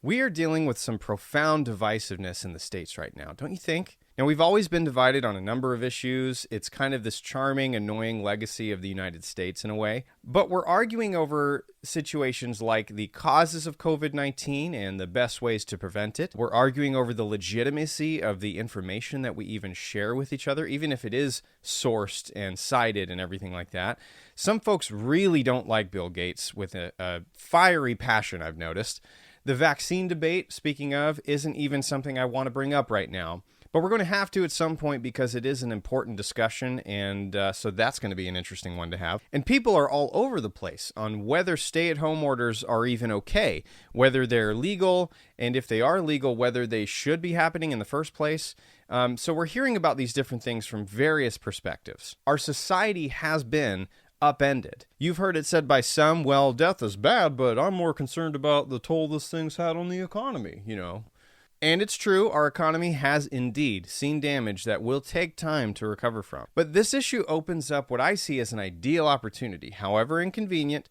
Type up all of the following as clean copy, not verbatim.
We are dealing with some profound divisiveness in the States right now, don't you think? Now, we've always been divided on a number of issues. It's kind of this charming, annoying legacy of the United States in a way. But we're arguing over situations like the causes of COVID-19 and the best ways to prevent it. We're arguing over the legitimacy of the information that we even share with each other, even if it is sourced and cited and everything like that. Some folks really don't like Bill Gates with a fiery passion, I've noticed. The vaccine debate, speaking of, isn't even something I want to bring up right now. But we're going to have to at some point because it is an important discussion, and so that's going to be an interesting one to have. And people are all over the place on whether stay-at-home orders are even okay, whether they're legal, and if they are legal, whether they should be happening in the first place. So we're hearing about these different things from various perspectives. Our society has been upended. You've heard it said by some, well, death is bad, but I'm more concerned about the toll this thing's had on the economy, you know. And it's true, our economy has indeed seen damage that will take time to recover from. But this issue opens up what I see as an ideal opportunity, however inconvenient,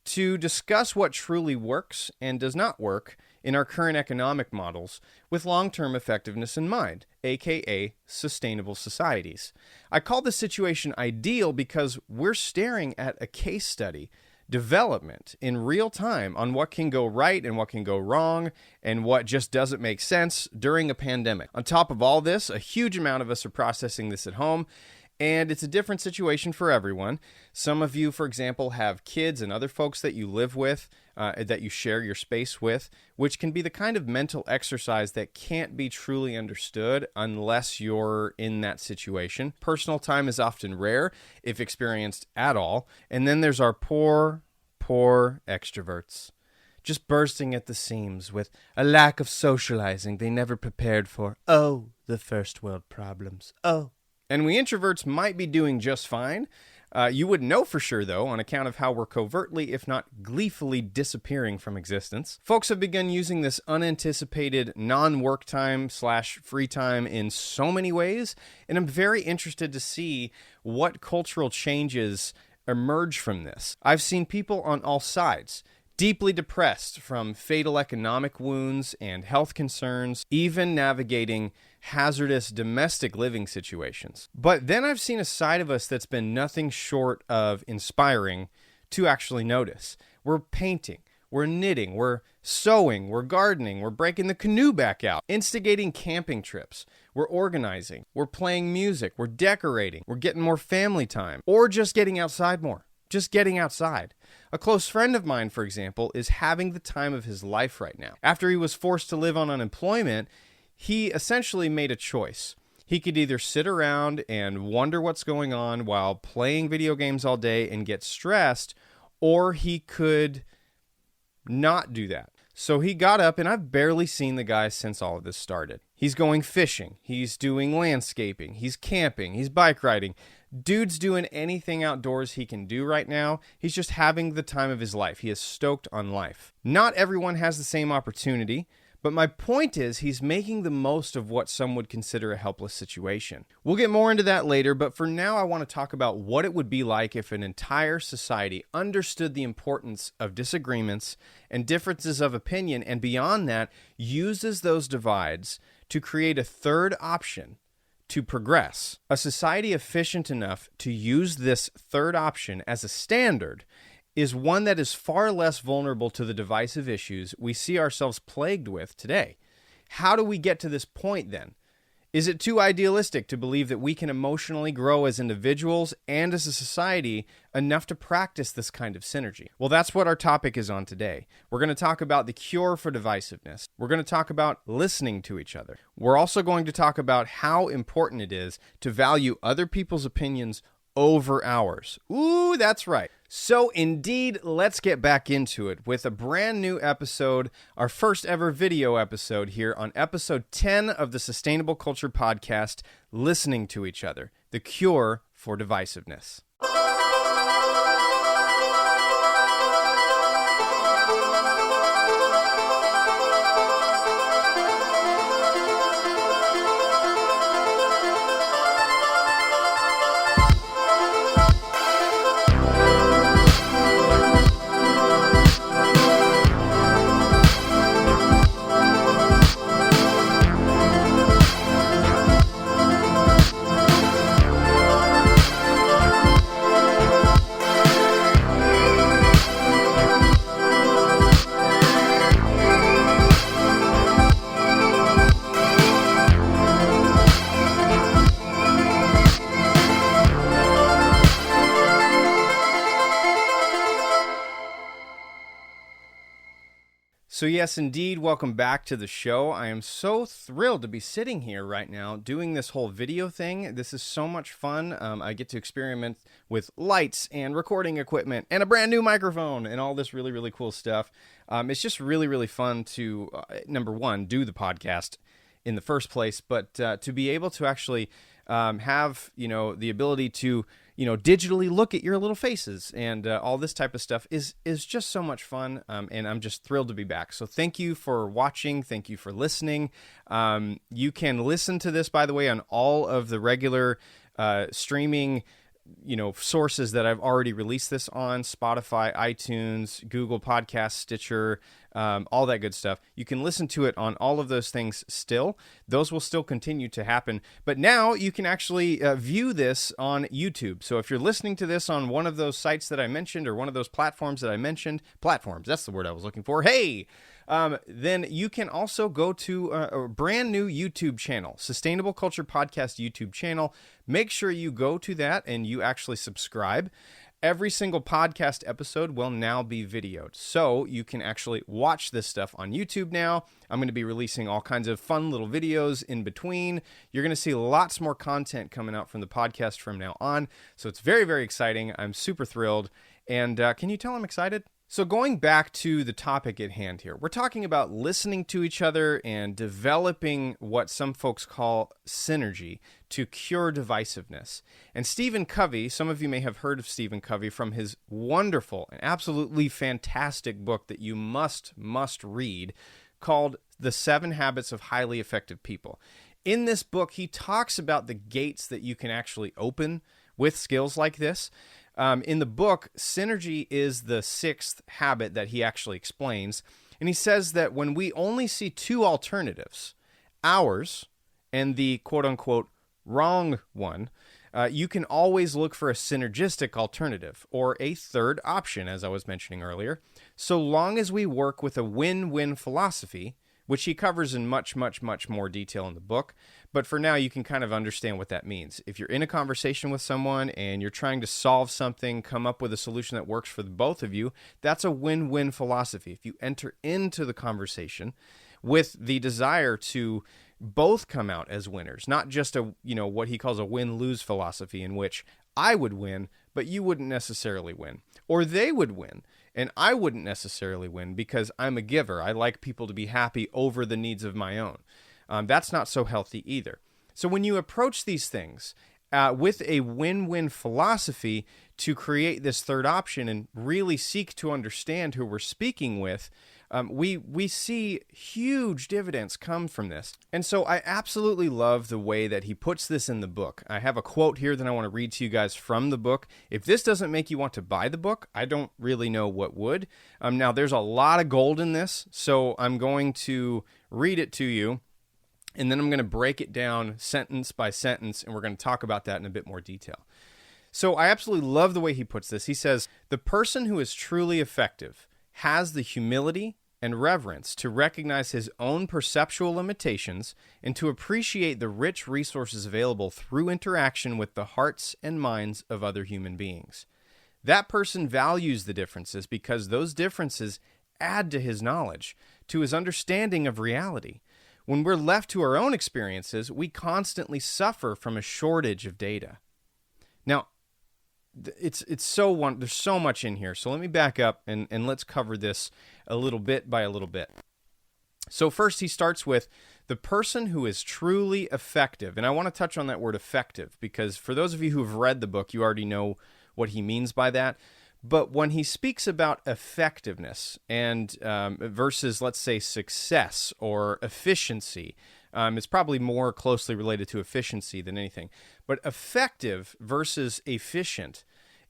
to discuss what truly works and does not work in our current economic models with long-term effectiveness in mind, aka sustainable societies. I call this situation ideal because we're staring at a case study development in real time on what can go right and what can go wrong and what just doesn't make sense during a pandemic. On top of all this, a huge amount of us are processing this at home, and it's a different situation for everyone. Some of you, for example, have kids and other folks that you live with, that you share your space with, which can be the kind of mental exercise that can't be truly understood unless you're in that situation. Personal time is often rare, if experienced at all. And then there's our poor extroverts, just bursting at the seams with a lack of socializing they never prepared for. Oh, the first world problems. Oh. And we introverts might be doing just fine. You wouldn't know for sure, though, on account of how we're covertly, if not gleefully, disappearing from existence. Folks have begun using this unanticipated non-work time / free time in so many ways, and I'm very interested to see what cultural changes emerge from this. I've seen people on all sides, deeply depressed from fatal economic wounds and health concerns, even navigating hazardous domestic living situations. But then I've seen a side of us that's been nothing short of inspiring to actually notice. We're painting, we're knitting, we're sewing, we're gardening, we're breaking the canoe back out, instigating camping trips, we're organizing, we're playing music, we're decorating, we're getting more family time, or just getting outside more. Just getting outside. A close friend of mine, for example, is having the time of his life right now. After he was forced to live on unemployment, he essentially made a choice. He could either sit around and wonder what's going on while playing video games all day and get stressed, or he could not do that. So he got up, and I've barely seen the guy since all of this started. He's going fishing. He's doing landscaping. He's camping. He's bike riding. Dude's doing anything outdoors he can do right now. He's just having the time of his life. He is stoked on life. Not everyone has the same opportunity, but my point is he's making the most of what some would consider a helpless situation. We'll get more into that later, but for now I want to talk about what it would be like if an entire society understood the importance of disagreements and differences of opinion, and beyond that, uses those divides to create a third option to progress. A society efficient enough to use this third option as a standard is one that is far less vulnerable to the divisive issues we see ourselves plagued with today. How do we get to this point then? Is it too idealistic to believe that we can emotionally grow as individuals and as a society enough to practice this kind of synergy? Well, that's what our topic is on today. We're going to talk about the cure for divisiveness. We're going to talk about listening to each other. We're also going to talk about how important it is to value other people's opinions over ours. Ooh, that's right. So indeed, let's get back into it with a brand new episode, our first ever video episode here on episode 10 of the Sustainable Culture Podcast, Listening to Each Other, the Cure for Divisiveness. So yes, indeed, welcome back to the show. I am so thrilled to be sitting here right now doing this whole video thing. This is so much fun. I get to experiment with lights and recording equipment and a brand new microphone and all this really, really cool stuff. It's just really, really fun to, number one, do the podcast in the first place, but to be able to actually have, the ability to, digitally look at your little faces and all this type of stuff is just so much fun. And I'm just thrilled to be back. So thank you for watching. Thank you for listening. You can listen to this, by the way, on all of the regular streaming sources that I've already released this on: Spotify, iTunes, Google Podcasts, Stitcher, all that good stuff. You can listen to it on all of those things still. Those will still continue to happen. But now you can actually view this on YouTube. So if you're listening to this on one of those sites that I mentioned, or one of those platforms that I mentioned, platforms, that's the word I was looking for. Hey! Then you can also go to a brand new YouTube channel, Sustainable Culture Podcast YouTube channel. Make sure you go to that and you actually subscribe. Every single podcast episode will now be videoed, so you can actually watch this stuff on YouTube now. I'm going to be releasing all kinds of fun little videos in between. You're going to see lots more content coming out from the podcast from now on, so it's very, very exciting. I'm super thrilled, and can you tell I'm excited? So going back to the topic at hand here, we're talking about listening to each other and developing what some folks call synergy to cure divisiveness. And Stephen Covey, some of you may have heard of Stephen Covey from his wonderful and absolutely fantastic book that you must read, called The 7 Habits of Highly Effective People. In this book, he talks about the gates that you can actually open with skills like this. In the book, synergy is the 6th habit that he actually explains. And he says that when we only see 2 alternatives, ours and the quote-unquote wrong one, you can always look for a synergistic alternative or a third option, as I was mentioning earlier, so long as we work with a win-win philosophy, which he covers in much, much, much more detail in the book. But for now, you can kind of understand what that means. If you're in a conversation with someone and you're trying to solve something, come up with a solution that works for the both of you, that's a win-win philosophy. If you enter into the conversation with the desire to both come out as winners, not just what he calls a win-lose philosophy, in which I would win, but you wouldn't necessarily win, or they would win, and I wouldn't necessarily win because I'm a giver. I like people to be happy over the needs of my own. That's not so healthy either. So when you approach these things with a win-win philosophy to create this third option and really seek to understand who we're speaking with, we see huge dividends come from this. And so I absolutely love the way that he puts this in the book. I have a quote here that I want to read to you guys from the book. If this doesn't make you want to buy the book, I don't really know what would. Now, there's a lot of gold in this, so I'm going to read it to you, and then I'm going to break it down sentence by sentence, and we're going to talk about that in a bit more detail. So I absolutely love the way he puts this. He says, the person who is truly effective has the humility and reverence to recognize his own perceptual limitations and to appreciate the rich resources available through interaction with the hearts and minds of other human beings. That person values the differences because those differences add to his knowledge, to his understanding of reality. When we're left to our own experiences, we constantly suffer from a shortage of data. Now, it's so there's so much in here. So let me back up and let's cover this a little bit by a little bit. So first, he starts with the person who is truly effective. And I want to touch on that word effective because for those of you who have read the book, you already know what he means by that. But when he speaks about effectiveness and versus, let's say, success or efficiency, it's probably more closely related to efficiency than anything. But effective versus efficient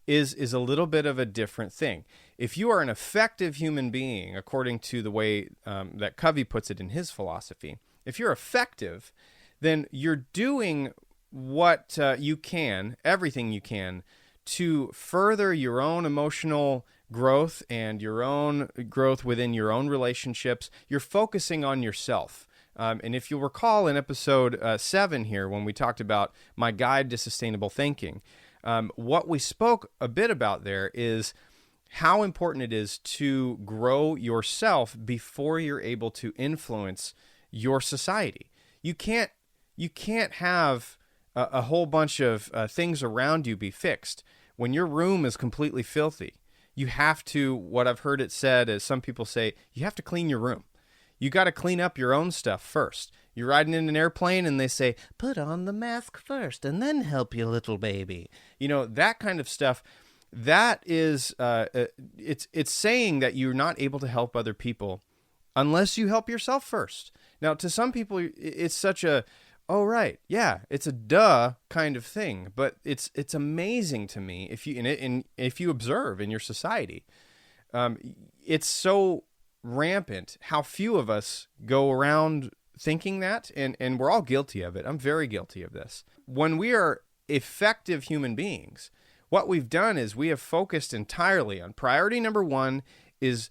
is a little bit of a different thing. If you are an effective human being, according to the way that Covey puts it in his philosophy, if you're effective, then you're doing what you can, everything you can, to further your own emotional growth and your own growth within your own relationships. You're focusing on yourself. And if you'll recall in episode 7 here, when we talked about my guide to sustainable thinking, what we spoke a bit about there is how important it is to grow yourself before you're able to influence your society. You can't have a whole bunch of things around you be fixed when your room is completely filthy. You have to, what I've heard it said, as some people say, you have to clean your room. You got to clean up your own stuff first. You're riding in an airplane and they say, put on the mask first and then help your little baby. You know, that kind of stuff. That is, it's saying that you're not able to help other people unless you help yourself first. Now, to some people, it's such a, oh, right, yeah, it's a duh kind of thing. But it's amazing to me if you observe in your society, it's so rampant how few of us go around thinking that, and we're all guilty of it. I'm very guilty of this. When we are effective human beings, what we've done is we have focused entirely on priority number one. Is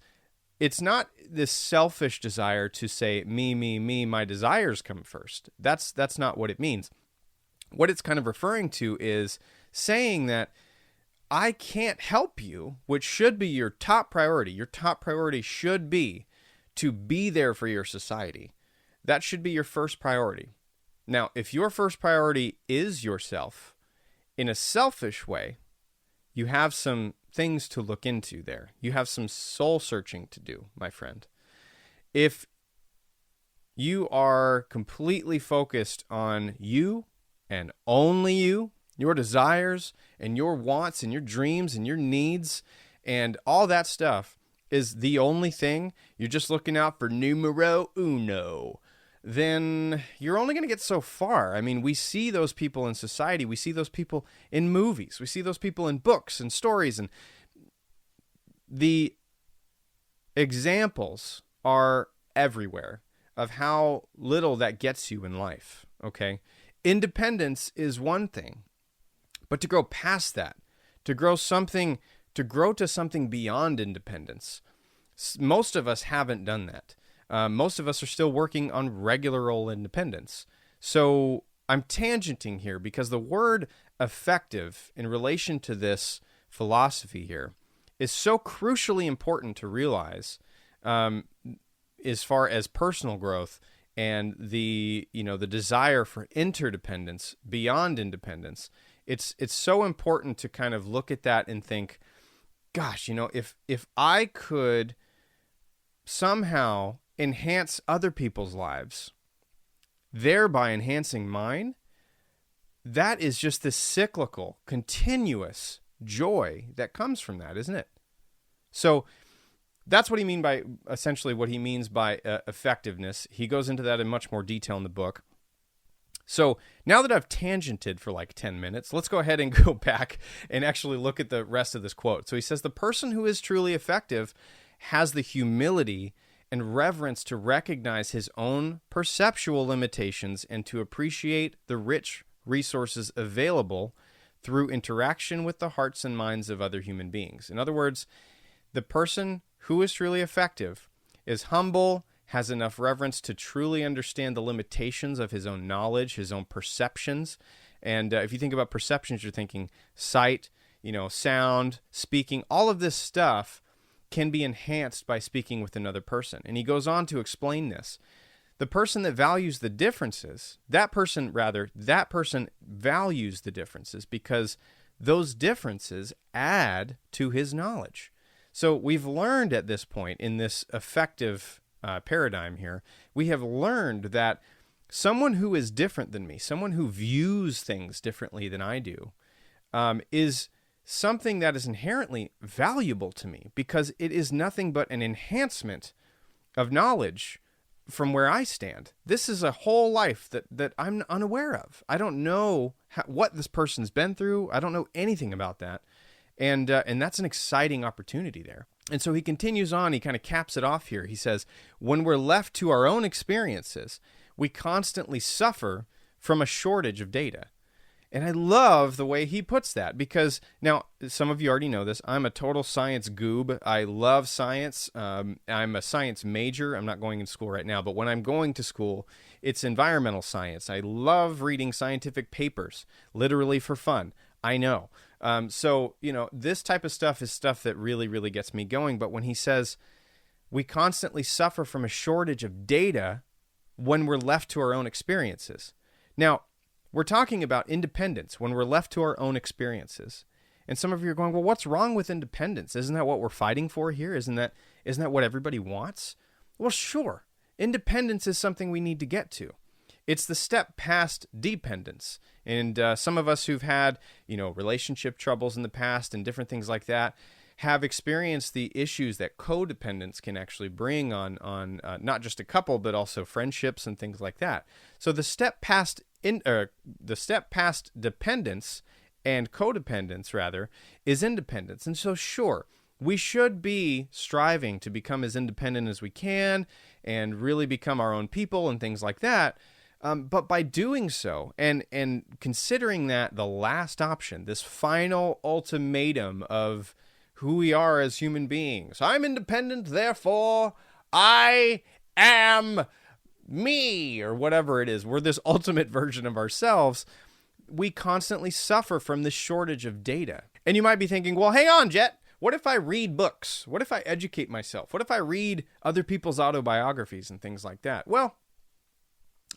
it's not this selfish desire to say, me, my desires come first. That's not what it means. What it's kind of referring to is saying that I can't help you, which should be your top priority. Your top priority should be to be there for your society. That should be your first priority. Now, if your first priority is yourself, in a selfish way, you have some things to look into there. You have some soul searching to do, my friend. If you are completely focused on you and only you, your desires and your wants and your dreams and your needs and all that stuff is the only thing, you're just looking out for numero uno, then you're only going to get so far. I mean, we see those people in society. We see those people in movies. We see those people in books and stories. And the examples are everywhere of how little that gets you in life, okay? Independence is one thing, but to grow past that, to grow to something beyond independence, most of us haven't done that. Most of us are still working on regular old independence. So I'm tangenting here because the word effective in relation to this philosophy here is so crucially important to realize as far as personal growth and the desire for interdependence beyond independence. It's so important to kind of look at that and think, gosh, if I could somehow enhance other people's lives, thereby enhancing mine, that is just this cyclical, continuous joy that comes from that, isn't it? So that's what he means by effectiveness. He goes into that in much more detail in the book. So now that I've tangented for like 10 minutes, let's go ahead and go back and actually look at the rest of this quote. So he says, the person who is truly effective has the humility and reverence to recognize his own perceptual limitations and to appreciate the rich resources available through interaction with the hearts and minds of other human beings. In other words, the person who is truly effective is humble, has enough reverence to truly understand the limitations of his own knowledge, his own perceptions. And if you think about perceptions, you're thinking sight, sound, speaking, all of this stuff can be enhanced by speaking with another person. And he goes on to explain this. The person that values the differences, that person values the differences because those differences add to his knowledge. So we've learned at this point in this effective paradigm here, we have learned that someone who is different than me, someone who views things differently than I do, is something that is inherently valuable to me because it is nothing but an enhancement of knowledge from where I stand. This is a whole life that I'm unaware of. I don't know what this person's been through. I don't know anything about that. And that's an exciting opportunity there. And so he continues on, he kind of caps it off here. He says, when we're left to our own experiences, we constantly suffer from a shortage of data. And I love the way he puts that because, now, some of you already know this, I'm a total science goob. I love science. I'm a science major. I'm not going to school right now, but when I'm going to school, it's environmental science. I love reading scientific papers, literally for fun. I know. So, this type of stuff is stuff that really, really gets me going. But when he says we constantly suffer from a shortage of data when we're left to our own experiences. Now, we're talking about independence when we're left to our own experiences. And some of you are going, well, what's wrong with independence? Isn't that what we're fighting for here? Isn't that what everybody wants? Well, sure. Independence is something we need to get to. It's the step past dependence. And some of us who've had, relationship troubles in the past and different things like that have experienced the issues that codependence can actually bring on not just a couple, but also friendships and things like that. So the step past dependence and codependence, rather, is independence. And so, sure, we should be striving to become as independent as we can and really become our own people and things like that. But by doing so and considering that the last option, this final ultimatum of who we are as human beings, I'm independent, therefore I am me, or whatever it is, we're this ultimate version of ourselves, we constantly suffer from this shortage of data. And you might be thinking, well, hang on, Jet. What if I read books? What if I educate myself? What if I read other people's autobiographies and things like that? Well,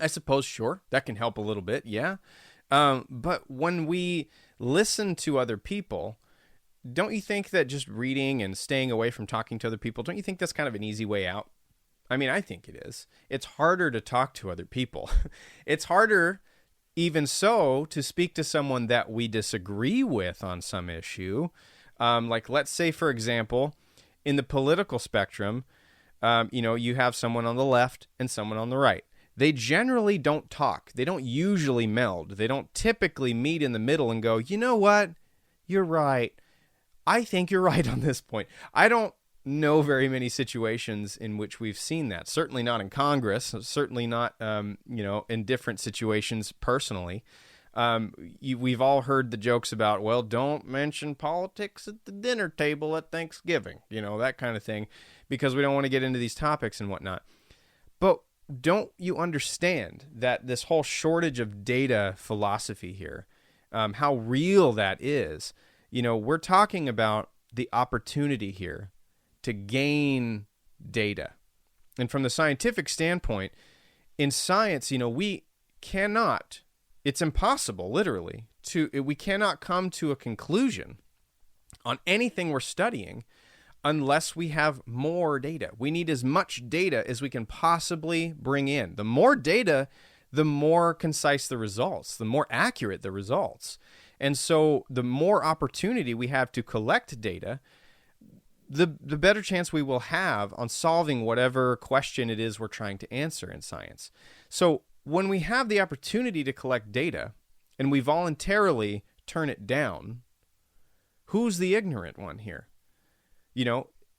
I suppose, sure, that can help a little bit, yeah. But when we listen to other people, don't you think that just reading and staying away from talking to other people, don't you think that's kind of an easy way out? I mean, I think it is. It's harder to talk to other people. It's harder, even so, to speak to someone that we disagree with on some issue. Like, let's say, for example, in the political spectrum, you have someone on the left and someone on the right. They generally don't talk. They don't usually meld. They don't typically meet in the middle and go, you know what? You're right. I think you're right on this point. I don't know very many situations in which we've seen that. Certainly not in Congress. Certainly not, in different situations personally. We've all heard the jokes about, well, don't mention politics at the dinner table at Thanksgiving, that kind of thing, because we don't want to get into these topics and whatnot. But don't you understand that this whole shortage of data philosophy here, how real that is? We're talking about the opportunity here to gain data. And from the scientific standpoint, in science, we cannot, it's impossible, literally, we cannot come to a conclusion on anything we're studying unless we have more data. We need as much data as we can possibly bring in. The more data, the more concise the results, the more accurate the results. And so the more opportunity we have to collect data, the better chance we will have on solving whatever question it is we're trying to answer in science. So when we have the opportunity to collect data and we voluntarily turn it down, who's the ignorant one here?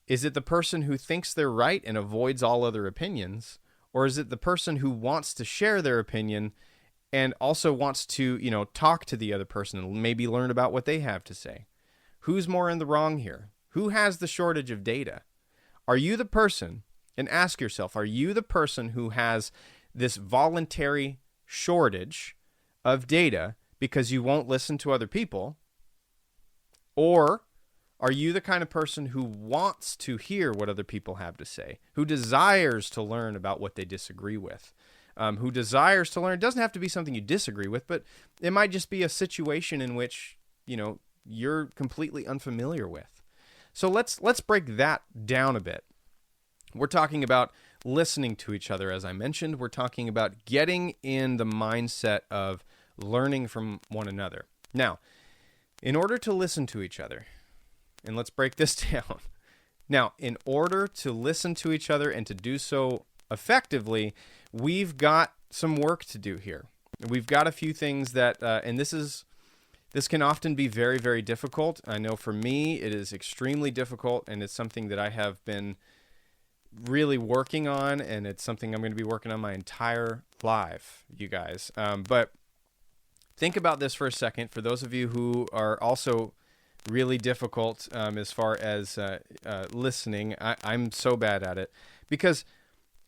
Is it the person who thinks they're right and avoids all other opinions? Or is it the person who wants to share their opinion and also wants to, talk to the other person and maybe learn about what they have to say? Who's more in the wrong here? Who has the shortage of data? Are you the person, and ask yourself, are you the person who has this voluntary shortage of data because you won't listen to other people? Or are you the kind of person who wants to hear what other people have to say, who desires to learn about what they disagree with, who desires to learn? It doesn't have to be something you disagree with, but it might just be a situation in which, you're completely unfamiliar with. So let's break that down a bit. We're talking about listening to each other, as I mentioned. We're talking about getting in the mindset of learning from one another. Now, in order to listen to each other, and let's break this down. Now, in order to listen to each other and to do so effectively, we've got some work to do here. We've got a few things that, and this can often be very, very difficult. I know for me, it is extremely difficult, and it's something that I have been really working on, and it's something I'm going to be working on my entire life, you guys. But think about this for a second. For those of you who are also really difficult as far as listening, I'm so bad at it, because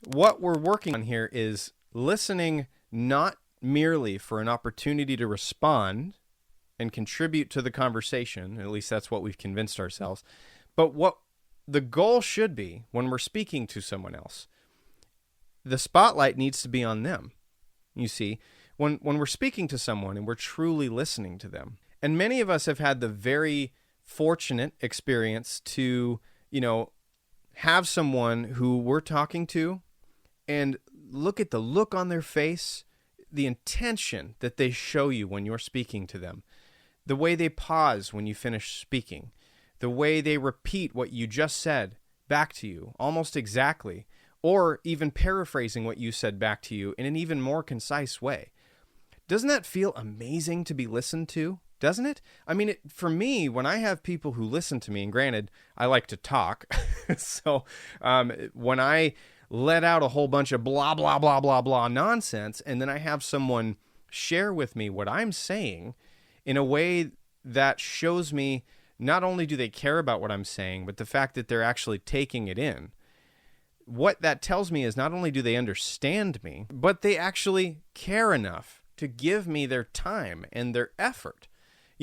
what we're working on here is listening not merely for an opportunity to respond and contribute to the conversation. At least that's what we've convinced ourselves. But what the goal should be when we're speaking to someone else, the spotlight needs to be on them. You see, when we're speaking to someone and we're truly listening to them. And many of us have had the very fortunate experience to, have someone who we're talking to and look at the look on their face, the intention that they show you when you're speaking to them, the way they pause when you finish speaking, the way they repeat what you just said back to you almost exactly, or even paraphrasing what you said back to you in an even more concise way. Doesn't that feel amazing to be listened to? Doesn't it? I mean, for me, when I have people who listen to me, and granted, I like to talk, so when I let out a whole bunch of blah, blah, blah, blah, blah nonsense, and then I have someone share with me what I'm saying in a way that shows me not only do they care about what I'm saying, but the fact that they're actually taking it in. What that tells me is not only do they understand me, but they actually care enough to give me their time and their effort.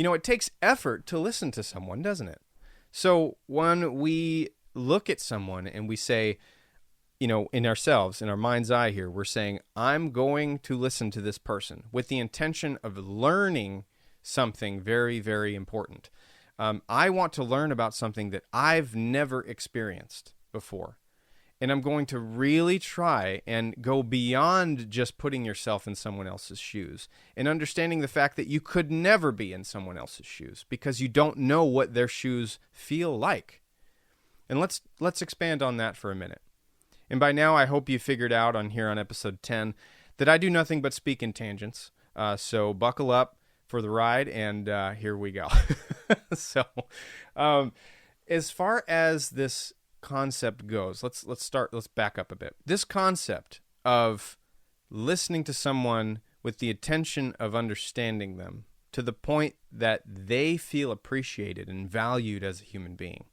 It takes effort to listen to someone, doesn't it? So when we look at someone and we say, in ourselves, in our mind's eye here, we're saying, I'm going to listen to this person with the intention of learning something very, very important. I want to learn about something that I've never experienced before. And I'm going to really try and go beyond just putting yourself in someone else's shoes and understanding the fact that you could never be in someone else's shoes because you don't know what their shoes feel like. And let's expand on that for a minute. And by now, I hope you figured out on episode 10 that I do nothing but speak in tangents. So buckle up for the ride, and here we go. So, as far as this concept goes, let's back up a bit. This concept of listening to someone with the intention of understanding them to the point that they feel appreciated and valued as a human being.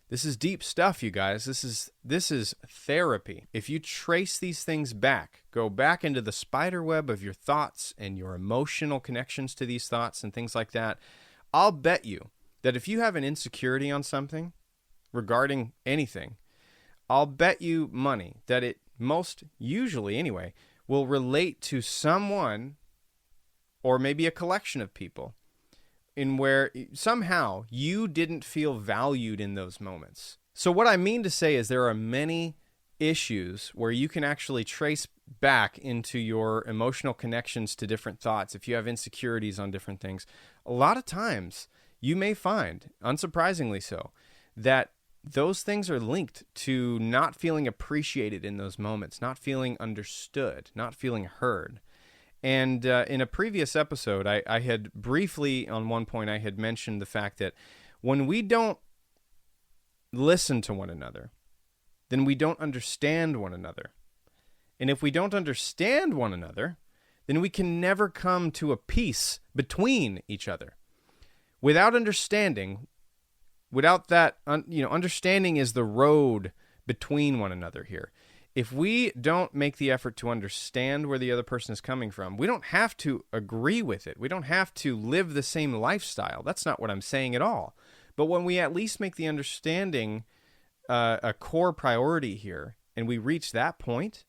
This is deep stuff, you guys. This is therapy. If you trace these things back, go back into the spider web of your thoughts and your emotional connections to these thoughts and things like that, I'll bet you that if you have an insecurity on something regarding anything, I'll bet you money that it most usually anyway will relate to someone or maybe a collection of people in where somehow you didn't feel valued in those moments. So what I mean to say is there are many issues where you can actually trace back into your emotional connections to different thoughts. If you have insecurities on different things, a lot of times you may find, unsurprisingly so, that those things are linked to not feeling appreciated in those moments, not feeling understood, not feeling heard. And in a previous episode, I had briefly, on one point, I had mentioned the fact that when we don't listen to one another, then we don't understand one another. And if we don't understand one another, then we can never come to a peace between each other. Without understanding, without that, understanding is the road between one another here. If we don't make the effort to understand where the other person is coming from, we don't have to agree with it. We don't have to live the same lifestyle. That's not what I'm saying at all. But when we at least make the understanding a core priority here, and we reach that point,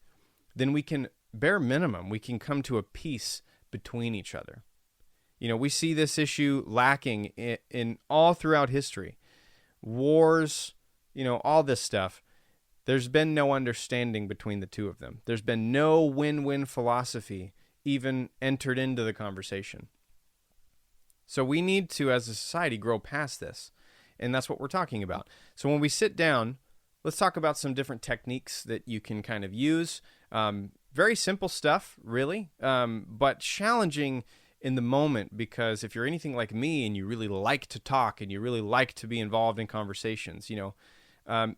then we can, bare minimum, we can come to a peace between each other. We see this issue lacking in all throughout history. Wars, all this stuff. There's been no understanding between the two of them. There's been no win-win philosophy even entered into the conversation. So we need to, as a society, grow past this. And that's what we're talking about. So when we sit down, let's talk about some different techniques that you can kind of use. Very simple stuff, really, but challenging in the moment, because if you're anything like me and you really like to talk and you really like to be involved in conversations,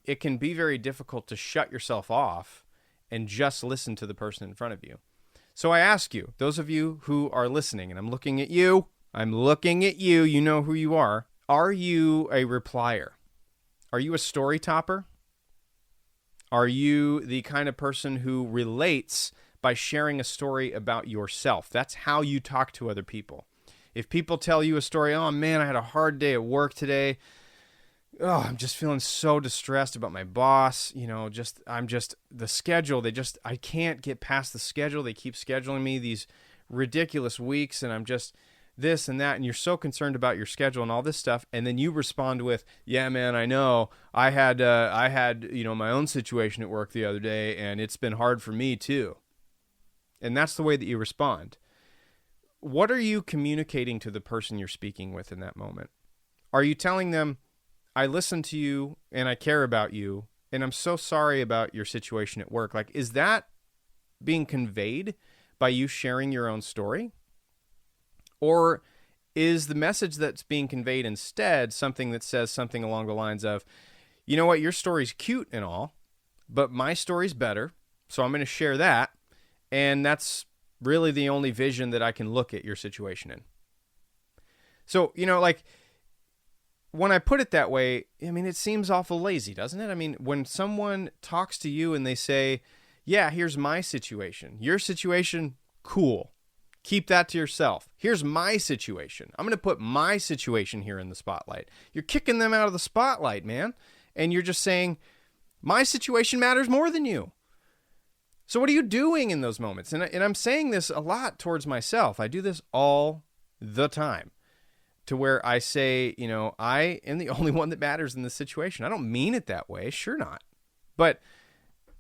it can be very difficult to shut yourself off and just listen to the person in front of you. So I ask you, those of you who are listening, and I'm looking at you, you know who you are you a replier? Are you a story topper? Are you the kind of person who relates by sharing a story about yourself? That's how you talk to other people. If people tell you a story, oh man, I had a hard day at work today. Oh, I'm just feeling so distressed about my boss. The schedule, I can't get past the schedule. They keep scheduling me these ridiculous weeks, and I'm just this and that. And you're so concerned about your schedule and all this stuff. And then you respond with, yeah, man, I know I had my own situation at work the other day, and it's been hard for me too. And that's the way that you respond. What are you communicating to the person you're speaking with in that moment? Are you telling them, I listen to you and I care about you and I'm so sorry about your situation at work? Like, is that being conveyed by you sharing your own story? Or is the message that's being conveyed instead something that says something along the lines of, you know what, your story's cute and all, but my story's better, so I'm going to share that, and that's really the only vision that I can look at your situation in. So, when I put it that way, it seems awful lazy, doesn't it? When someone talks to you and they say, yeah, here's my situation. Your situation, cool. Keep that to yourself. Here's my situation. I'm going to put my situation here in the spotlight. You're kicking them out of the spotlight, man. And you're just saying, my situation matters more than you. So what are you doing in those moments? And I'm saying this a lot towards myself. I do this all the time. To where I say, I am the only one that matters in this situation. I don't mean it that way. Sure not. But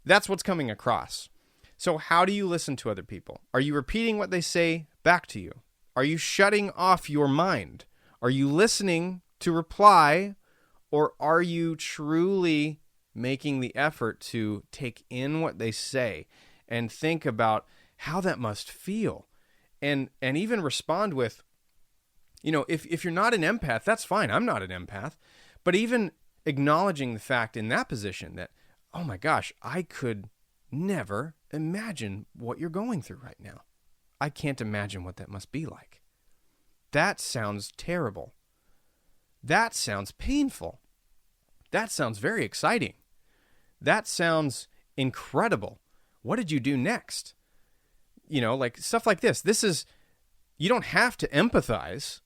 that's what's coming across. So how do you listen to other people? Are you repeating what they say back to you? Are you shutting off your mind? Are you listening to reply? Or are you truly making the effort to take in what they say and think about how that must feel? And even respond with, if you're not an empath, that's fine. I'm not an empath. But even acknowledging the fact in that position that, oh my gosh, I could never imagine what you're going through right now. I can't imagine what that must be like. That sounds terrible. That sounds painful. That sounds very exciting. That sounds incredible. What did you do next? Stuff like this. You don't have to empathize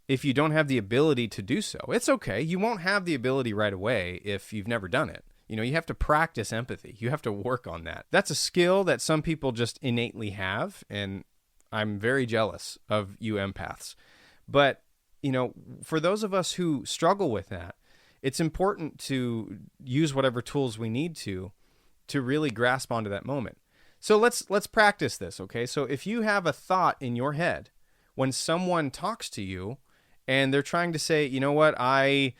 if you don't have the ability to do so. It's okay. You won't have the ability right away if you've never done it. You have to practice empathy. You have to work on that. That's a skill that some people just innately have, and I'm very jealous of you empaths. But, for those of us who struggle with that, it's important to use whatever tools we need to really grasp onto that moment. So let's practice this, okay? So if you have a thought in your head when someone talks to you and they're trying to say, you know what, I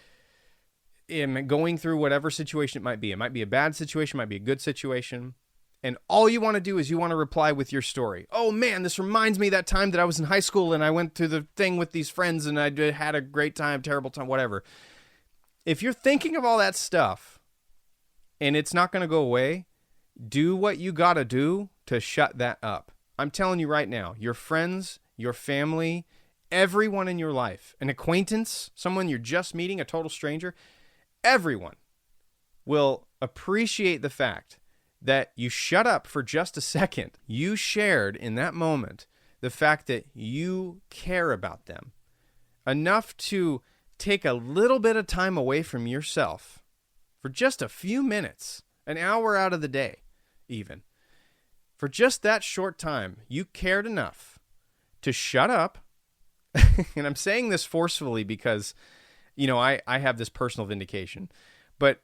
am going through whatever situation it might be. It might be a bad situation, it might be a good situation. And all you want to do is you want to reply with your story. Oh man, this reminds me of that time that I was in high school and I went to the thing with these friends and I had a great time, terrible time, whatever. If you're thinking of all that stuff and it's not going to go away, do what you got to do to shut that up. I'm telling you right now, your friends, your family, everyone in your life, an acquaintance, someone you're just meeting, a total stranger, everyone will appreciate the fact that you shut up for just a second. You shared in that moment the fact that you care about them enough to take a little bit of time away from yourself for just a few minutes, an hour out of the day even. For just that short time, you cared enough to shut up. And I'm saying this forcefully because, I have this personal vindication. But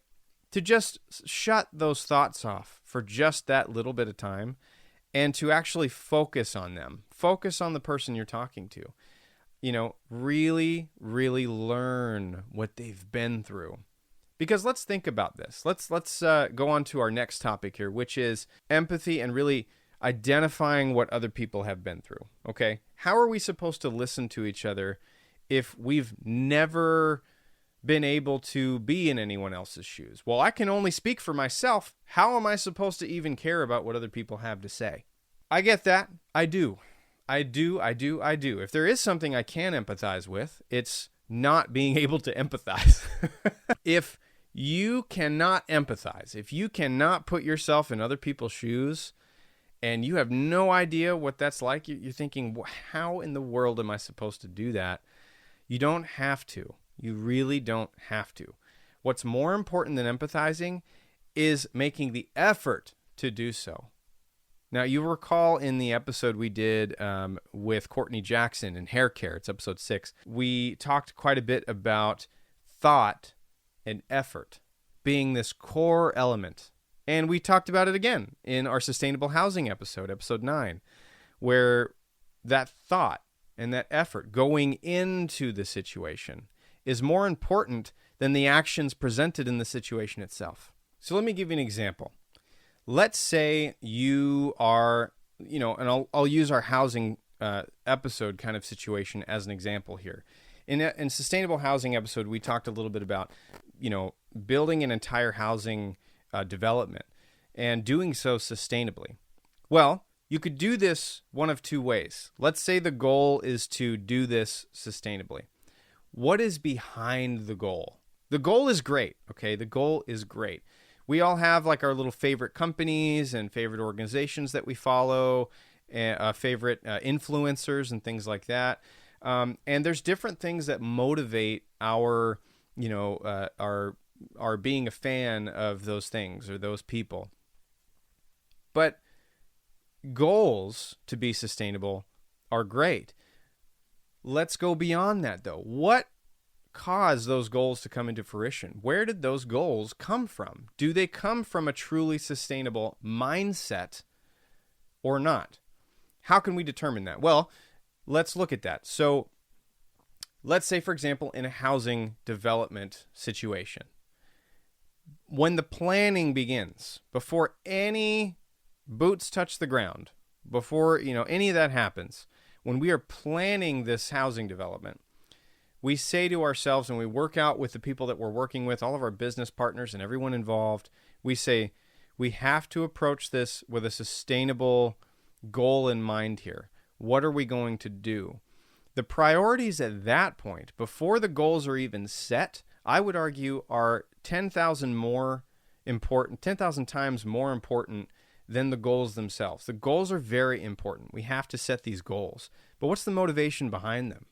to just shut those thoughts off for just that little bit of time and to actually focus on them. Focus on the person you're talking to. Really, really learn what they've been through. Because let's think about this. Let's go on to our next topic here, which is empathy and really identifying what other people have been through. Okay? How are we supposed to listen to each other if we've never been able to be in anyone else's shoes? Well, I can only speak for myself. How am I supposed to even care about what other people have to say? I get that. I do. If there is something I can empathize with, it's not being able to empathize. If you cannot empathize, if you cannot put yourself in other people's shoes and you have no idea what that's like. You're thinking, how in the world am I supposed to do that? You don't have to. You really don't have to. What's more important than empathizing is making the effort to do so. Now, you recall in the episode we did with Courtney Jackson and hair care, it's episode 6, we talked quite a bit about thought and effort being this core element. And we talked about it again in our sustainable housing episode, episode 9, where that thought and that effort going into the situation is more important than the actions presented in the situation itself. So let me give you an example. Let's say you are, and I'll use our housing episode kind of situation as an example here. In sustainable housing episode, we talked a little bit about, building an entire housing development and doing so sustainably. Well, you could do this one of two ways. Let's say the goal is to do this sustainably. What is behind the goal? The goal is great, okay? The goal is great. We all have like our little favorite companies and favorite organizations that we follow, favorite influencers and things like that. And there's different things that motivate our being a fan of those things or those people. But goals to be sustainable are great. Let's go beyond that, though. What caused those goals to come into fruition? Where did those goals come from? Do they come from a truly sustainable mindset or not? How can we determine that? Well, let's look at that. So let's say, for example, in a housing development situation, when the planning begins, before any boots touch the ground, before any of that happens, when we are planning this housing development, we say to ourselves, and we work out with the people that we're working with, all of our business partners and everyone involved, we say, we have to approach this with a sustainable goal in mind here. What are we going to do? The priorities at that point, before the goals are even set, I would argue are 10,000 times more important than the goals themselves. The goals are very important. We have to set these goals. But what's the motivation behind them?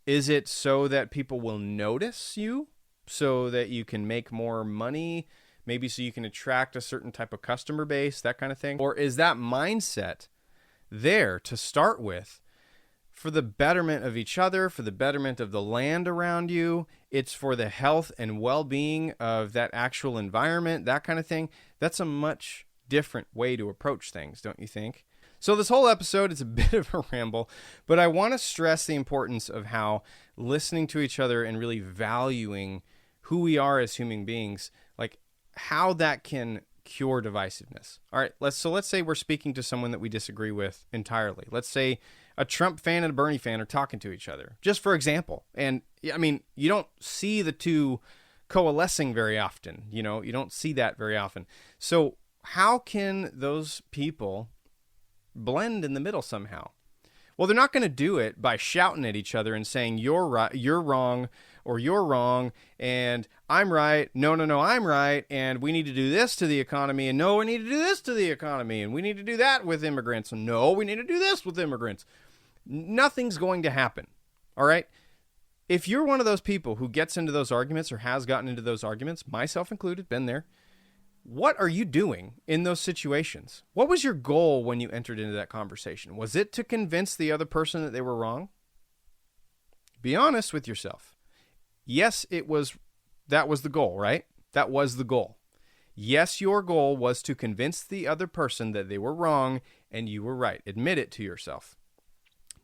Is it so that people will notice you, so that you can make more money, maybe so you can attract a certain type of customer base, that kind of thing? Or is that mindset there to start with for the betterment of each other, for the betterment of the land around you? It's for the health and well-being of that actual environment, that kind of thing. That's a much different way to approach things, don't you think? So this whole episode is a bit of a ramble, but I want to stress the importance of how listening to each other and really valuing who we are as human beings, like how that can cure divisiveness. All right, let's say we're speaking to someone that we disagree with entirely. Let's say a Trump fan and a Bernie fan are talking to each other, just for example. And I mean, you don't see the two coalescing very often. You don't see that very often. So how can those people blend in the middle somehow? Well, they're not going to do it by shouting at each other and saying, you're right, you're wrong, or you're wrong, and I'm right, no, I'm right, and we need to do this to the economy, and no, we need to do this to the economy, and we need to do that with immigrants, and no, we need to do this with immigrants. Nothing's going to happen, all right? If you're one of those people who gets into those arguments or has gotten into those arguments, myself included, been there, what are you doing in those situations? What was your goal when you entered into that conversation? Was it to convince the other person that they were wrong? Be honest with yourself. Yes, that was the goal, right? That was the goal. Yes, your goal was to convince the other person that they were wrong and you were right. Admit it to yourself.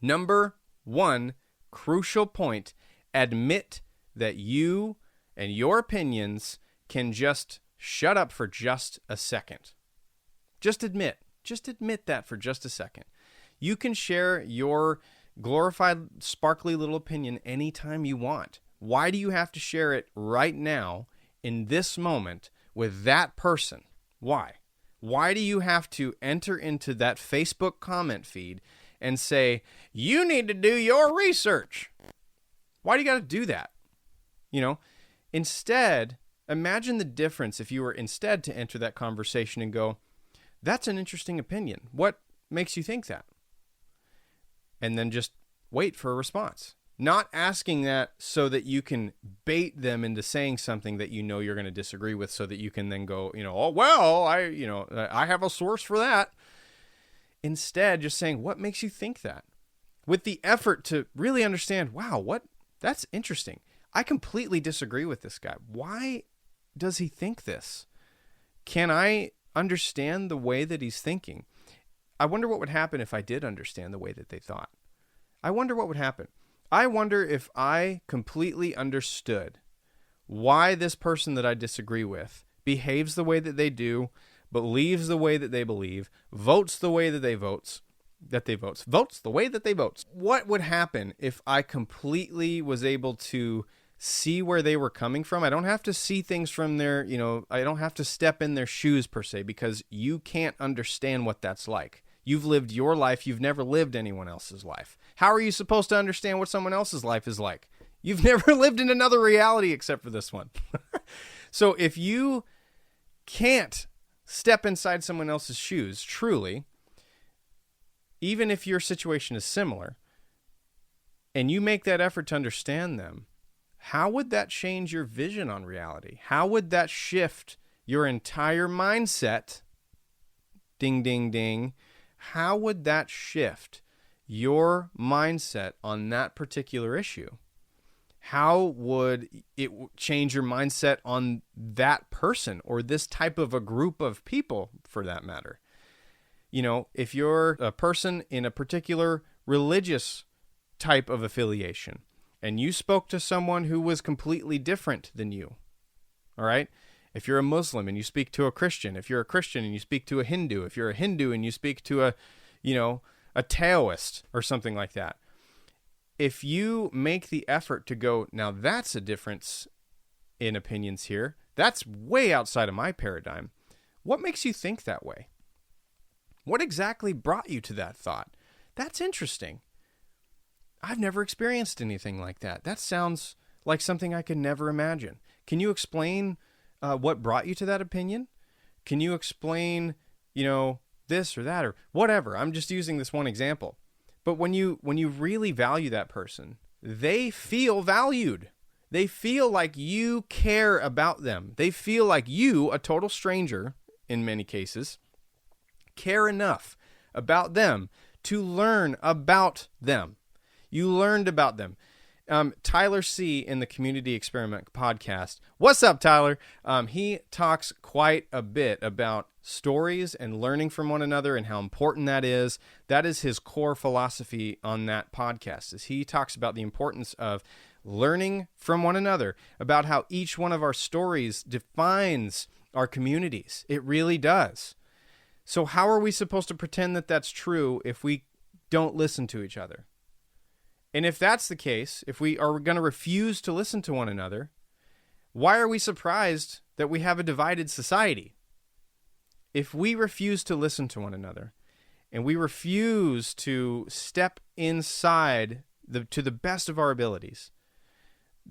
Number 1, crucial point, admit that you and your opinions can just shut up for just a second. Just admit that for just a second. You can share your glorified, sparkly little opinion anytime you want. Why do you have to share it right now, in this moment, with that person? Why? Why do you have to enter into that Facebook comment feed and say, you need to do your research? Why do you got to do that? Instead, imagine the difference if you were instead to enter that conversation and go, That's an interesting opinion. What makes you think that? And then just wait for a response. Not asking that so that you can bait them into saying something that you know you're going to disagree with, so that you can then go, oh, well, I have a source for that. Instead, just saying, what makes you think that? With the effort to really understand, wow, that's interesting. I completely disagree with this guy. Why does he think this? Can I understand the way that he's thinking? I wonder what would happen if I did understand the way that they thought. I wonder what would happen. I wonder if I completely understood why this person that I disagree with behaves the way that they do, believes the way that they believe, votes the way that they votes the way that they votes. What would happen if I completely was able to see where they were coming from? I don't have to see things from their, I don't have to step in their shoes per se, because you can't understand what that's like. You've lived your life. You've never lived anyone else's life. How are you supposed to understand what someone else's life is like? You've never lived in another reality except for this one. So if you can't step inside someone else's shoes, truly, even if your situation is similar, and you make that effort to understand them, how would that change your vision on reality? How would that shift your entire mindset? Ding, ding, ding. How would that shift your mindset on that particular issue? How would it change your mindset on that person, or this type of a group of people for that matter? If you're a person in a particular religious type of affiliation and you spoke to someone who was completely different than you, all right? If you're a Muslim and you speak to a Christian, if you're a Christian and you speak to a Hindu, if you're a Hindu and you speak to a Taoist or something like that, if you make the effort to go, now that's a difference in opinions here, that's way outside of my paradigm, what makes you think that way? What exactly brought you to that thought? That's interesting. I've never experienced anything like that. That sounds like something I could never imagine. Can you explain what brought you to that opinion? Can you explain, this or that or whatever? I'm just using this one example. But when you really value that person, they feel valued. They feel like you care about them. They feel like you, a total stranger in many cases, care enough about them to learn about them. You learned about them. Tyler C. in the Community Experiment podcast. What's up, Tyler? He talks quite a bit about stories and learning from one another and how important that is. That is his core philosophy on that podcast. Is he talks about the importance of learning from one another, about how each one of our stories defines our communities. It really does. So how are we supposed to pretend that that's true if we don't listen to each other? And if that's the case, if we are going to refuse to listen to one another, why are we surprised that we have a divided society? If we refuse to listen to one another, and we refuse to step inside to the best of our abilities,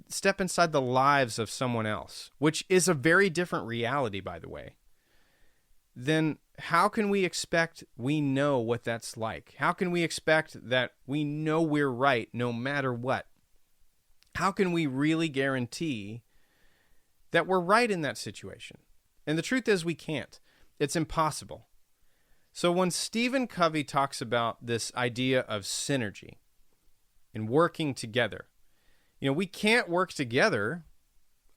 step inside the lives of someone else, which is a very different reality, by the way, then how can we expect we know what that's like? How can we expect that we know we're right no matter what? How can we really guarantee that we're right in that situation? And the truth is we can't. It's impossible. So when Stephen Covey talks about this idea of synergy and working together, we can't work together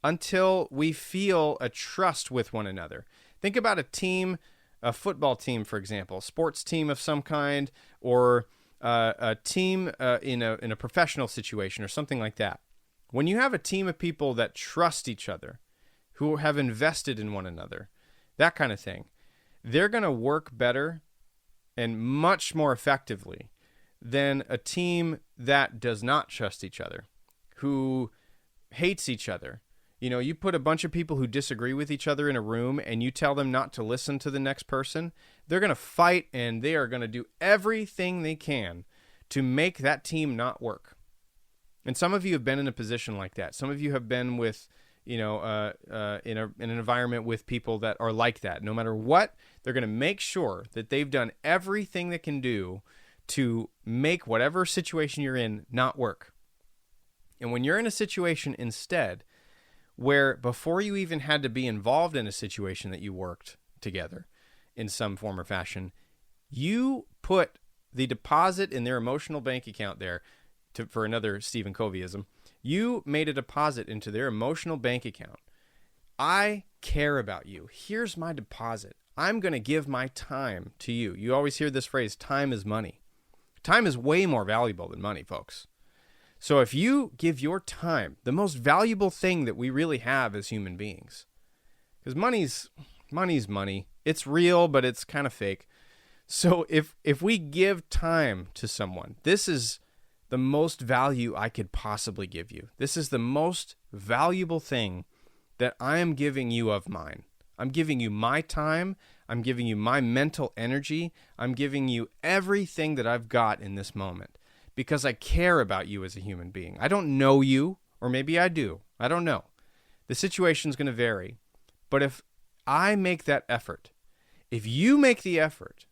until we feel a trust with one another. Think about a team, a football team, for example, a sports team of some kind, or a team in a professional situation or something like that. When you have a team of people that trust each other, who have invested in one another, that kind of thing, they're going to work better and much more effectively than a team that does not trust each other, who hates each other. You put a bunch of people who disagree with each other in a room and you tell them not to listen to the next person, they're going to fight and they are going to do everything they can to make that team not work. And some of you have been in a position like that. Some of you have been with, in an environment with people that are like that. No matter what, they're going to make sure that they've done everything they can do to make whatever situation you're in not work. And when you're in a situation instead where before you even had to be involved in a situation that you worked together in some form or fashion, you put the deposit in their emotional bank account there, for another Stephen Coveyism, you made a deposit into their emotional bank account. I care about you. Here's my deposit. I'm going to give my time to you. You always hear this phrase, time is money. Time is way more valuable than money, folks. So if you give your time, the most valuable thing that we really have as human beings, because money's money. It's real, but it's kind of fake. So if we give time to someone, this is the most value I could possibly give you. This is the most valuable thing that I am giving you of mine. I'm giving you my time. I'm giving you my mental energy. I'm giving you everything that I've got in this moment because I care about you as a human being. I don't know you, or maybe I do. I don't know. The situation's going to vary. But if I make that effort, if you make the effort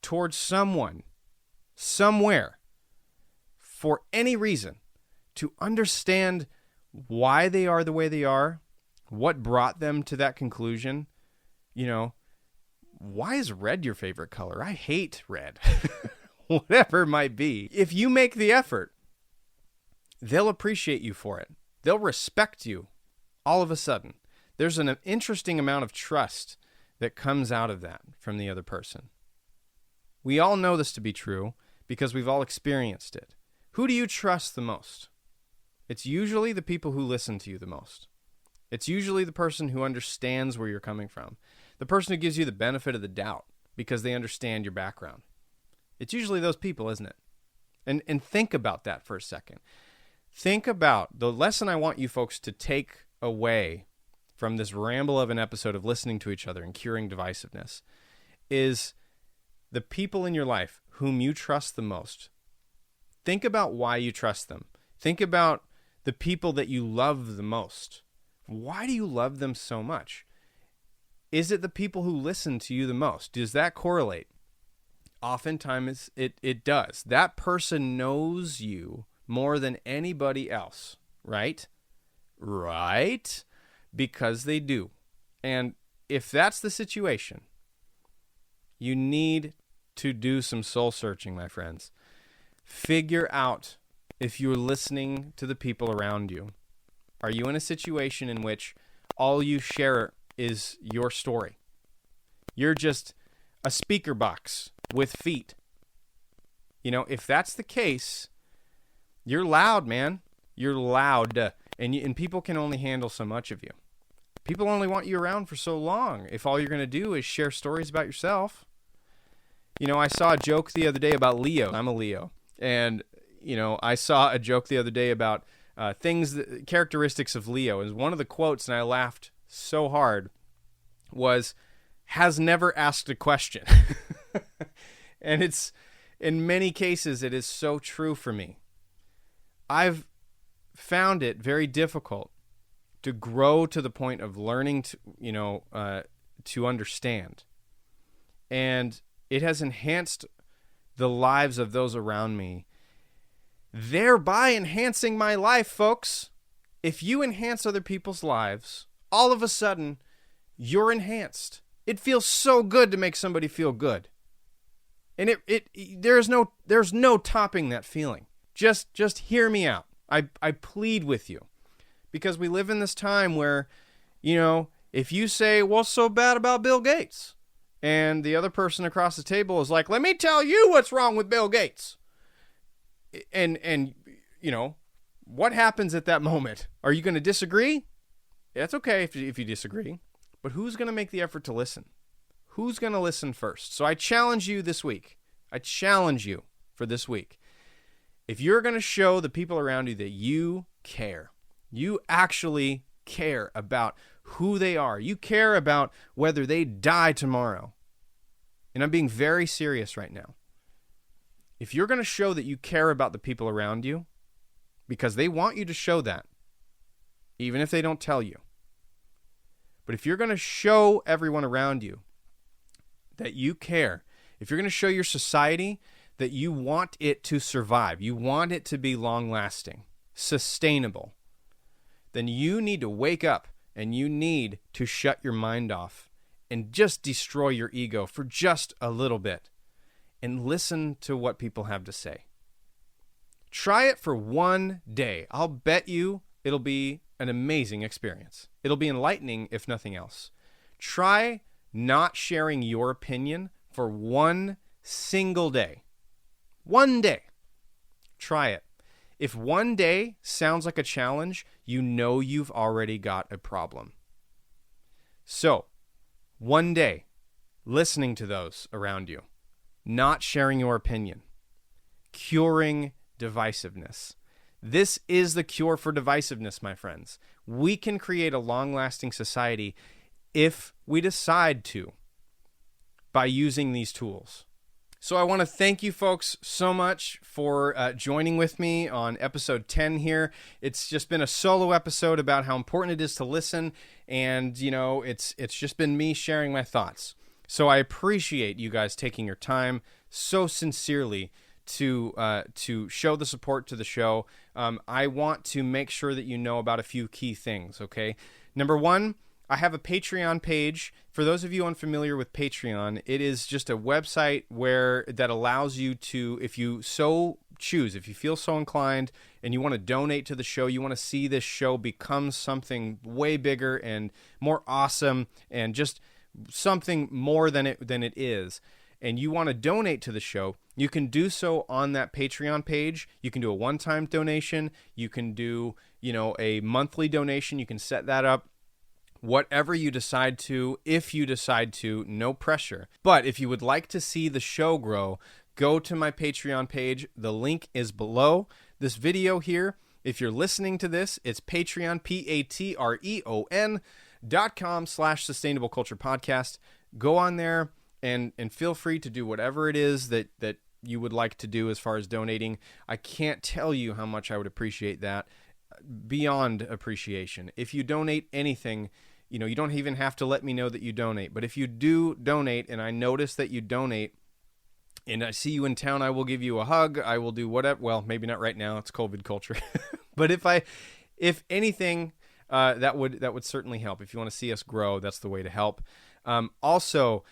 towards someone, somewhere, for any reason, to understand why they are the way they are, what brought them to that conclusion, why is red your favorite color? I hate red. Whatever it might be. If you make the effort, they'll appreciate you for it. They'll respect you all of a sudden. There's an interesting amount of trust that comes out of that from the other person. We all know this to be true because we've all experienced it. Who do you trust the most? It's usually the people who listen to you the most. It's usually the person who understands where you're coming from. The person who gives you the benefit of the doubt because they understand your background. It's usually those people, isn't it? And think about that for a second. Think about the lesson I want you folks to take away from this ramble of an episode of listening to each other and curing divisiveness is the people in your life whom you trust the most. Think about why you trust them. Think about the people that you love the most. Why do you love them so much? Is it the people who listen to you the most? Does that correlate? Oftentimes it does. That person knows you more than anybody else, right? Right? Because they do. And if that's the situation, you need to do some soul searching, my friends. Figure out if you're listening to the people around you. Are you in a situation in which all you share is your story? You're just a speaker box with feet. If that's the case, you're loud, man. You're loud. And people can only handle so much of you. People only want you around for so long if all you're going to do is share stories about yourself. I saw a joke the other day about Leo. I'm a Leo. And, I saw a joke the other day about characteristics of Leo. And one of the quotes, and I laughed so hard, was, has never asked a question. And it's, in many cases, it is so true for me. I've found it very difficult to grow to the point of learning to understand. And it has enhanced the lives of those around me, thereby enhancing my life, folks. If you enhance other people's lives, all of a sudden, you're enhanced. It feels so good to make somebody feel good. And there's no topping that feeling. Just hear me out. I plead with you. Because we live in this time where, if you say, what's so bad about Bill Gates? And the other person across the table is like, let me tell you what's wrong with Bill Gates. And what happens at that moment? Are you going to disagree? That's okay if you disagree. But who's going to make the effort to listen? Who's going to listen first? So I challenge you this week. I challenge you for this week. If you're going to show the people around you that you care, you actually care about who they are. You care about whether they die tomorrow. And I'm being very serious right now. If you're going to show that you care about the people around you, because they want you to show that, even if they don't tell you, But if you're going to show everyone around you that you care, if you're going to show your society that you want it to survive, you want it to be long-lasting, sustainable, then you need to wake up and you need to shut your mind off and just destroy your ego for just a little bit and listen to what people have to say. Try it for one day. I'll bet you it'll be an amazing experience. It'll be enlightening, if nothing else. Try not sharing your opinion for one single day. One day. Try it. If one day sounds like a challenge, you know you've already got a problem. So, one day, listening to those around you, not sharing your opinion, curing divisiveness. This is the cure for divisiveness, my friends. We can create a long-lasting society if we decide to, by using these tools. So I want to thank you folks so much for joining with me on episode 10 here. It's just been a solo episode about how important it is to listen, and it's just been me sharing my thoughts. So I appreciate you guys taking your time so sincerely to show the support to the show. I want to make sure that you know about a few key things, okay? Number one, I have a Patreon page. For those of you unfamiliar with Patreon, it is just a website that allows you to, if you so choose, if you feel so inclined and you want to donate to the show, you want to see this show become something way bigger and more awesome and just something more than it is, and you want to donate to the show, you can do so on that Patreon page. You can do a one-time donation. You can do, a monthly donation. You can set that up. Whatever you decide to, if you decide to, no pressure. But if you would like to see the show grow, go to my Patreon page. The link is below this video here. If you're listening to this, it's Patreon, patreon.com/Sustainable Culture Podcast. Go on there and feel free to do whatever it is that you would like to do as far as donating. I can't tell you how much I would appreciate that. Beyond appreciation. If you donate anything, you don't even have to let me know that you donate. But if you do donate and I notice that you donate and I see you in town, I will give you a hug. I will do whatever. Well, maybe not right now. It's COVID culture. But if anything, that would certainly help. If you want to see us grow, that's the way to help. Also,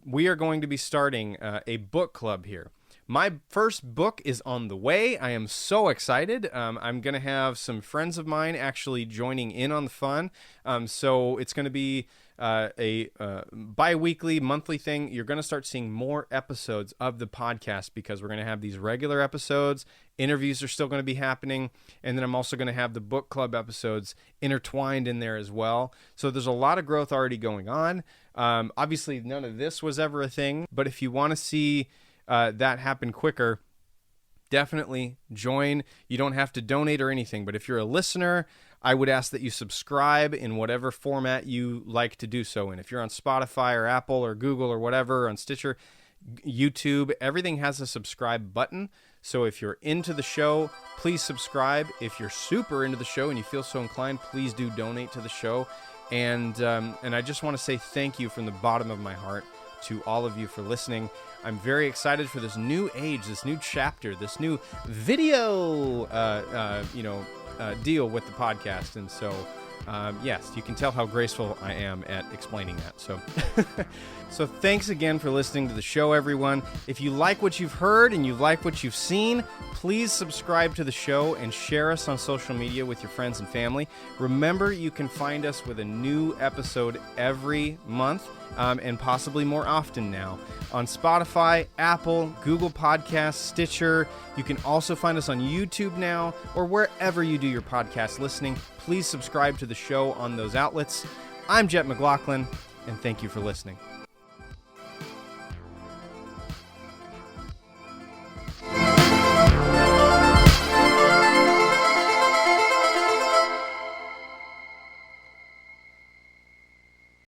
we are going to be starting a book club here. My first book is on the way. I am so excited. I'm going to have some friends of mine actually joining in on the fun. So it's going to be a bi-weekly, monthly thing. You're going to start seeing more episodes of the podcast because we're going to have these regular episodes. Interviews are still going to be happening. And then I'm also going to have the book club episodes intertwined in there as well. So there's a lot of growth already going on. Obviously, none of this was ever a thing. But if you want to see that happen quicker, definitely join. You don't have to donate or anything, but if you're a listener, I would ask that you subscribe in whatever format you like to do so in. If you're on Spotify or Apple or Google or whatever, on Stitcher, YouTube, everything has a subscribe button. So if you're into the show, please subscribe. If you're super into the show and you feel so inclined, please do donate to the show. And I just want to say thank you from the bottom of my heart to all of you for listening. I'm very excited for this new age, this new chapter, this new video, deal with the podcast. And so, yes, you can tell how graceful I am at explaining that. So, so thanks again for listening to the show, everyone. If you like what you've heard and you like what you've seen, please subscribe to the show and share us on social media with your friends and family. Remember, you can find us with a new episode every month. And possibly more often now on Spotify, Apple, Google Podcasts, Stitcher. You can also find us on YouTube now or wherever you do your podcast listening. Please subscribe to the show on those outlets. I'm Jet McLaughlin, and thank you for listening.